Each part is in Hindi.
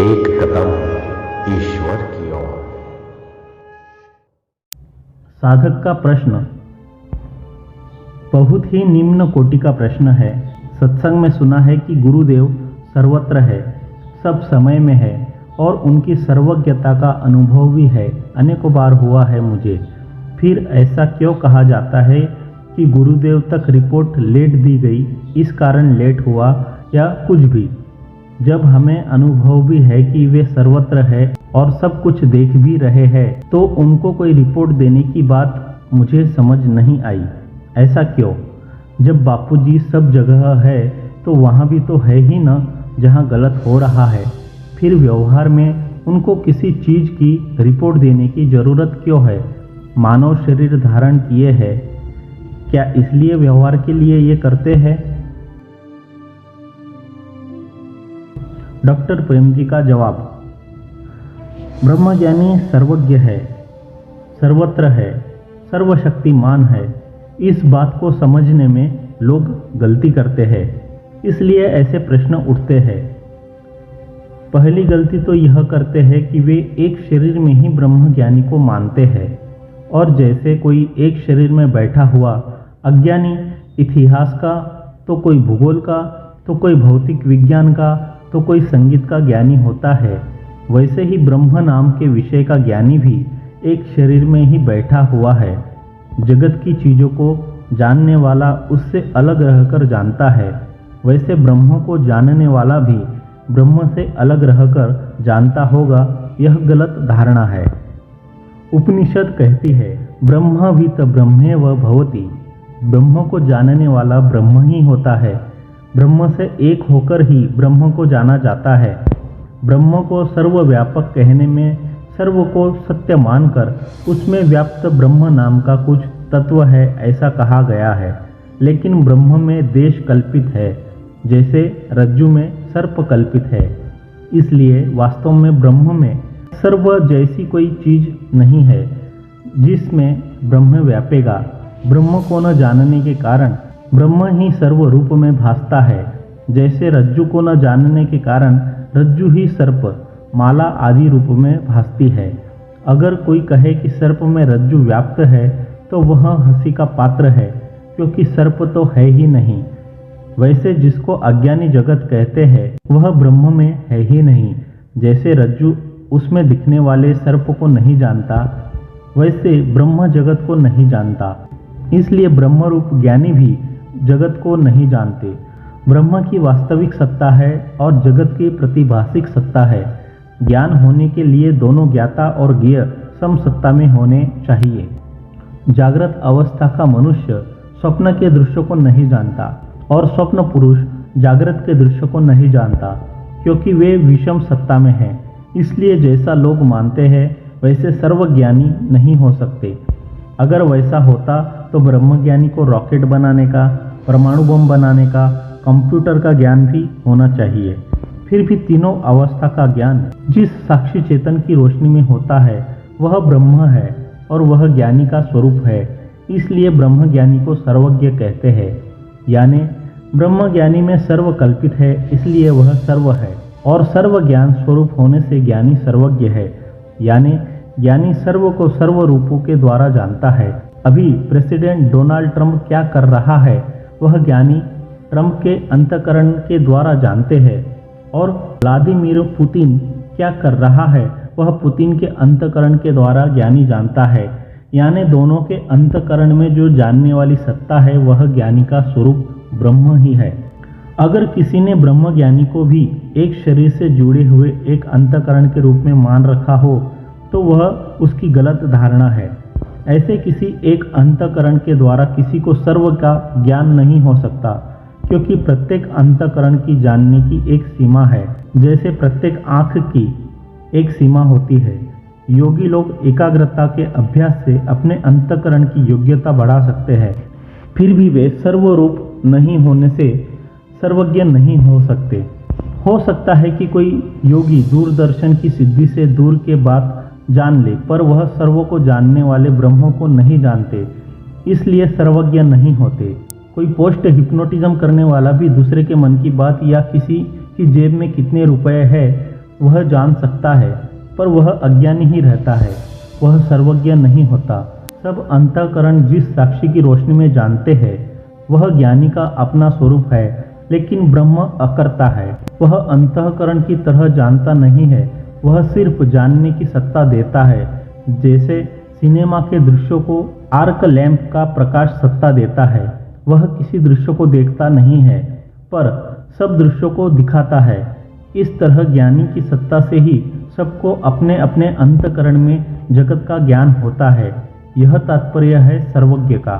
एक कदम ईश्वर की ओर। साधक का प्रश्न बहुत ही निम्न कोटि का प्रश्न है। सत्संग में सुना है कि गुरुदेव सर्वत्र है, सब समय में है और उनकी सर्वज्ञता का अनुभव भी है। अनेकों बार हुआ है मुझे। फिर ऐसा क्यों कहा जाता है कि गुरुदेव तक रिपोर्ट लेट दी गई, इस कारण लेट हुआ या कुछ भी, जब हमें अनुभव भी है कि वे सर्वत्र है और सब कुछ देख भी रहे हैं, तो उनको कोई रिपोर्ट देने की बात मुझे समझ नहीं आई। ऐसा क्यों? जब बापूजी सब जगह है तो वहाँ भी तो है ही न जहाँ गलत हो रहा है। फिर व्यवहार में उनको किसी चीज़ की रिपोर्ट देने की जरूरत क्यों है? मानव शरीर धारण किए है, क्या इसलिए व्यवहार के लिए ये करते हैं? डॉक्टर प्रेम जी का जवाब, ब्रह्मज्ञानी सर्वज्ञ है, सर्वत्र है, सर्वशक्तिमान है। इस बात को समझने में लोग गलती करते हैं, इसलिए ऐसे प्रश्न उठते हैं। पहली गलती तो यह करते हैं कि वे एक शरीर में ही ब्रह्मज्ञानी को मानते हैं, और जैसे कोई एक शरीर में बैठा हुआ अज्ञानी इतिहास का, तो कोई भूगोल का, तो कोई भौतिक विज्ञान का, तो कोई संगीत का ज्ञानी होता है, वैसे ही ब्रह्म नाम के विषय का ज्ञानी भी एक शरीर में ही बैठा हुआ है। जगत की चीज़ों को जानने वाला उससे अलग रहकर जानता है, वैसे ब्रह्म को जानने वाला भी ब्रह्म से अलग रहकर जानता होगा। यह गलत धारणा है। उपनिषद कहती है, ब्रह्मवित् ब्रह्मेव भवति। ब्रह्म को जानने वाला ब्रह्म ही होता है। ब्रह्म से एक होकर ही ब्रह्म को जाना जाता है। ब्रह्म को सर्वव्यापक कहने में सर्व को सत्य मानकर उसमें व्याप्त ब्रह्म नाम का कुछ तत्व है ऐसा कहा गया है। लेकिन ब्रह्म में देश कल्पित है, जैसे रज्जु में सर्प कल्पित है। इसलिए वास्तव में ब्रह्म में सर्व जैसी कोई चीज नहीं है जिसमें ब्रह्म व्यापेगा। ब्रह्म को न जानने के कारण ब्रह्म ही सर्व रूप में भासता है। जैसे रज्जु को न जानने के कारण रज्जु ही सर्प, माला आदि रूप में भासती है। अगर कोई कहे कि सर्प में रज्जु व्याप्त है तो वह हंसी का पात्र है, क्योंकि सर्प तो है ही नहीं। वैसे जिसको अज्ञानी जगत कहते हैं वह ब्रह्म में है ही नहीं। जैसे रज्जु उसमें दिखने वाले सर्प को नहीं जानता, वैसे ब्रह्म जगत को नहीं जानता। इसलिए ब्रह्म रूप ज्ञानी भी जगत को नहीं जानते। ब्रह्म की वास्तविक सत्ता है और जगत की प्रतिभाषिक सत्ता है। ज्ञान होने के लिए दोनों ज्ञाता और ज्ञेय समसत्ता में होने चाहिए। जागृत अवस्था का मनुष्य स्वप्न के दृश्य को नहीं जानता और स्वप्न पुरुष जागृत के दृश्य को नहीं जानता, क्योंकि वे विषम सत्ता में हैं। इसलिए जैसा लोग मानते हैं वैसे सर्वज्ञानी नहीं हो सकते। अगर वैसा होता तो ब्रह्मज्ञानी को रॉकेट बनाने का, परमाणु बम बनाने का, कंप्यूटर का ज्ञान भी होना चाहिए। फिर भी तीनों अवस्था का ज्ञान जिस साक्षी चेतन की रोशनी में होता है वह ब्रह्म है और वह ज्ञानी का स्वरूप है। इसलिए ब्रह्म ज्ञानी को सर्वज्ञ कहते हैं। यानी ब्रह्म ज्ञानी में सर्व कल्पित है, इसलिए वह सर्व है, और सर्व ज्ञान स्वरूप होने से ज्ञानी सर्वज्ञ है। यानी ज्ञानी सर्व को सर्व रूपों के द्वारा जानता है। अभी प्रेसिडेंट डोनाल्ड ट्रंप क्या कर रहा है वह ज्ञानी ट्रंप के अंतःकरण के द्वारा जानते हैं, और व्लादिमीर पुतिन क्या कर रहा है वह पुतिन के अंतःकरण के द्वारा ज्ञानी जानता है। यानी दोनों के अंतःकरण में जो जानने वाली सत्ता है वह ज्ञानी का स्वरूप ब्रह्म ही है। अगर किसी ने ब्रह्म ज्ञानी को भी एक शरीर से जुड़े हुए एक अंतःकरण के रूप में मान रखा हो तो वह उसकी गलत धारणा है। ऐसे किसी एक अंतःकरण के द्वारा किसी को सर्व का ज्ञान नहीं हो सकता, क्योंकि प्रत्येक अंतःकरण की जानने की एक सीमा है, जैसे प्रत्येक आँख की एक सीमा होती है। योगी लोग एकाग्रता के अभ्यास से अपने अंतःकरण की योग्यता बढ़ा सकते हैं, फिर भी वे सर्वरूप नहीं होने से सर्वज्ञ नहीं हो सकते। हो सकता है कि कोई योगी दूरदर्शन की सिद्धि से दूर के बात जान ले, पर वह सर्व को जानने वाले ब्रह्म को नहीं जानते, इसलिए सर्वज्ञ नहीं होते। कोई पोस्ट हिप्नोटिज्म करने वाला भी दूसरे के मन की बात या किसी की जेब में कितने रुपए है वह जान सकता है, पर वह अज्ञानी ही रहता है, वह सर्वज्ञ नहीं होता। सब अंतःकरण जिस साक्षी की रोशनी में जानते हैं, वह ज्ञानी का अपना स्वरूप है, लेकिन ब्रह्म अकर्ता है। वह अंतःकरण की तरह जानता नहीं है, वह सिर्फ जानने की सत्ता देता है। जैसे सिनेमा के दृश्यों को आर्क लैंप का प्रकाश सत्ता देता है। वह किसी दृश्य को देखता नहीं है, पर सब दृश्यों को दिखाता है। इस तरह ज्ञानी की सत्ता से ही सबको अपने अपने अंतःकरण में जगत का ज्ञान होता है। यह तात्पर्य है सर्वज्ञ का।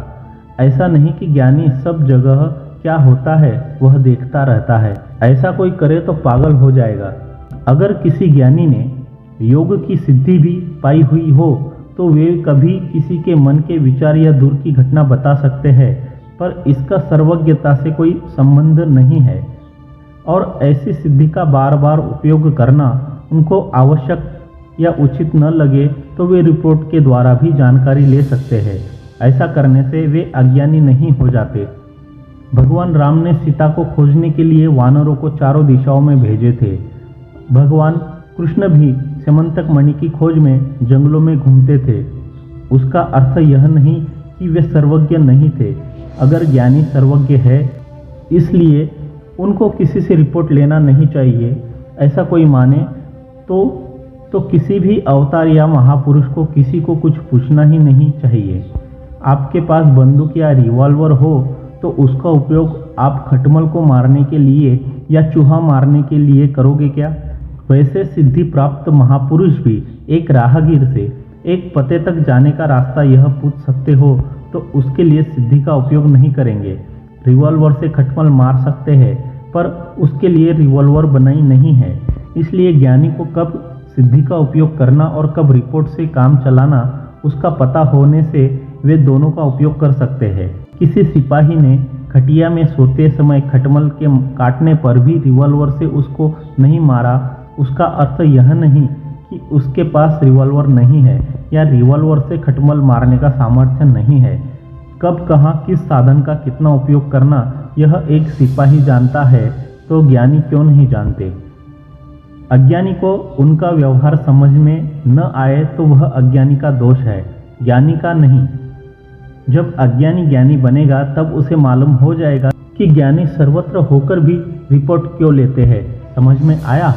ऐसा नहीं कि ज्ञानी सब जगह क्या होता है वह देखता रहता है। ऐसा कोई करे तो पागल हो जाएगा। अगर किसी ज्ञानी ने योग की सिद्धि भी पाई हुई हो तो वे कभी किसी के मन के विचार या दूर की घटना बता सकते हैं, पर इसका सर्वज्ञता से कोई संबंध नहीं है। और ऐसी सिद्धि का बार बार उपयोग करना उनको आवश्यक या उचित न लगे तो वे रिपोर्ट के द्वारा भी जानकारी ले सकते हैं। ऐसा करने से वे अज्ञानी नहीं हो जाते। भगवान राम ने सीता को खोजने के लिए वानरों को चारों दिशाओं में भेजे थे। भगवान कृष्ण भी स्यमंतक मणि की खोज में जंगलों में घूमते थे। उसका अर्थ यह नहीं कि वे सर्वज्ञ नहीं थे। अगर ज्ञानी सर्वज्ञ है, इसलिए उनको किसी से रिपोर्ट लेना नहीं चाहिए, ऐसा कोई माने तो किसी भी अवतार या महापुरुष को किसी को कुछ पूछना ही नहीं चाहिए। आपके पास बंदूक या रिवॉल्वर हो तो उसका उपयोग आप खटमल को मारने के लिए या चूहा मारने के लिए करोगे क्या? वैसे सिद्धि प्राप्त महापुरुष भी एक राहगीर से एक पते तक जाने का रास्ता यह पूछ सकते हो तो उसके लिए सिद्धि का उपयोग नहीं करेंगे। रिवॉल्वर से खटमल मार सकते हैं, पर उसके लिए रिवॉल्वर बनाई नहीं है। इसलिए ज्ञानी को कब सिद्धि का उपयोग करना और कब रिपोर्ट से काम चलाना उसका पता होने से वे दोनों का उपयोग कर सकते हैं। किसी सिपाही ने खटिया में सोते समय खटमल के काटने पर भी रिवॉल्वर से उसको नहीं मारा, उसका अर्थ यह नहीं कि उसके पास रिवॉल्वर नहीं है या रिवॉल्वर से खटमल मारने का सामर्थ्य नहीं है। कब कहाँ किस साधन का कितना उपयोग करना यह एक सिपाही जानता है, तो ज्ञानी क्यों नहीं जानते? अज्ञानी को उनका व्यवहार समझ में न आए तो वह अज्ञानी का दोष है, ज्ञानी का नहीं। जब अज्ञानी ज्ञानी बनेगा तब उसे मालूम हो जाएगा कि ज्ञानी सर्वत्र होकर भी रिपोर्ट क्यों लेते हैं। समझ में आया?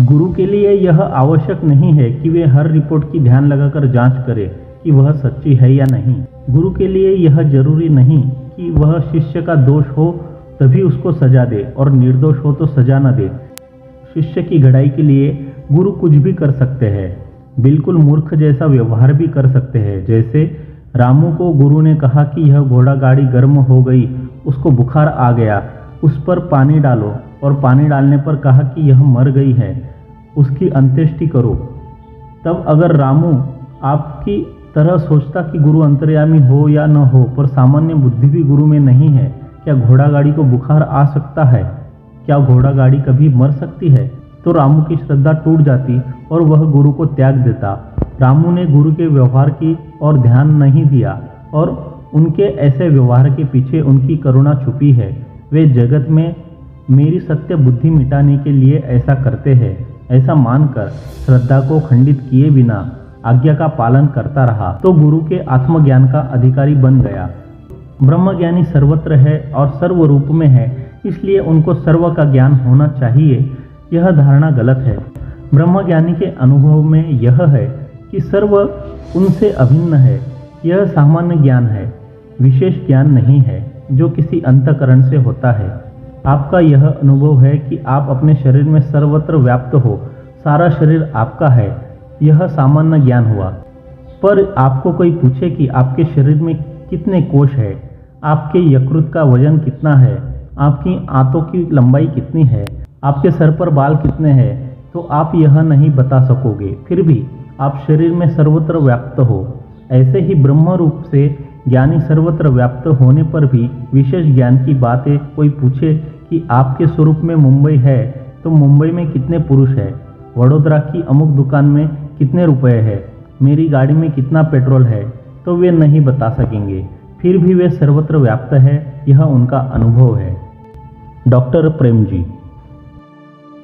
गुरु के लिए यह आवश्यक नहीं है कि वे हर रिपोर्ट की ध्यान लगाकर जांच करे कि वह सच्ची है या नहीं। गुरु के लिए यह जरूरी नहीं कि वह शिष्य का दोष हो तभी उसको सजा दे और निर्दोष हो तो सजा न दे। शिष्य की घड़ाई के लिए गुरु कुछ भी कर सकते हैं, बिल्कुल मूर्ख जैसा व्यवहार भी कर सकते हैं। जैसे रामू को गुरु ने कहा कि यह घोड़ा गाड़ी गर्म हो गई, उसको बुखार आ गया, उस पर पानी डालो, और पानी डालने पर कहा कि यह मर गई है, उसकी अंत्येष्टि करो। तब अगर रामू आपकी तरह सोचता कि गुरु अंतर्यामी हो या न हो, पर सामान्य बुद्धि भी गुरु में नहीं है, क्या घोड़ा गाड़ी को बुखार आ सकता है? क्या घोड़ा गाड़ी कभी मर सकती है? तो रामू की श्रद्धा टूट जाती और वह गुरु को त्याग देता। रामू ने गुरु के व्यवहार की और ध्यान नहीं दिया और उनके ऐसे व्यवहार के पीछे उनकी करुणा छुपी है। वे जगत में मेरी सत्य बुद्धि मिटाने के लिए ऐसा करते हैं, ऐसा मानकर श्रद्धा को खंडित किए बिना आज्ञा का पालन करता रहा तो गुरु के आत्मज्ञान का अधिकारी बन गया। ब्रह्मज्ञानी सर्वत्र है और सर्व रूप में है, इसलिए उनको सर्व का ज्ञान होना चाहिए। यह धारणा गलत है। ब्रह्मज्ञानी के अनुभव में यह है कि सर्व उनसे अभिन्न है। यह सामान्य ज्ञान है, विशेष ज्ञान नहीं है जो किसी अंतःकरण से होता है। आपका यह अनुभव है कि आप अपने शरीर में सर्वत्र व्याप्त हो, सारा शरीर आपका है, यह सामान्य ज्ञान हुआ। पर आपको कोई पूछे कि आपके शरीर में कितने कोश है, आपके यकृत का वजन कितना है, आपकी आंतों की लंबाई कितनी है, आपके सर पर बाल कितने हैं, तो आप यह नहीं बता सकोगे। फिर भी आप शरीर में सर्वत्र व्याप्त हो। ऐसे ही ब्रह्म रूप से ज्ञानी सर्वत्र व्याप्त होने पर भी विशेष ज्ञान की बातें कोई पूछे कि आपके स्वरूप में मुंबई है तो मुंबई में कितने पुरुष है, वडोदरा की अमुक दुकान में कितने रुपए है, मेरी गाड़ी में कितना पेट्रोल है, तो वे नहीं बता सकेंगे। फिर भी वे सर्वत्र व्याप्त है, यह उनका अनुभव है। डॉक्टर प्रेम जी।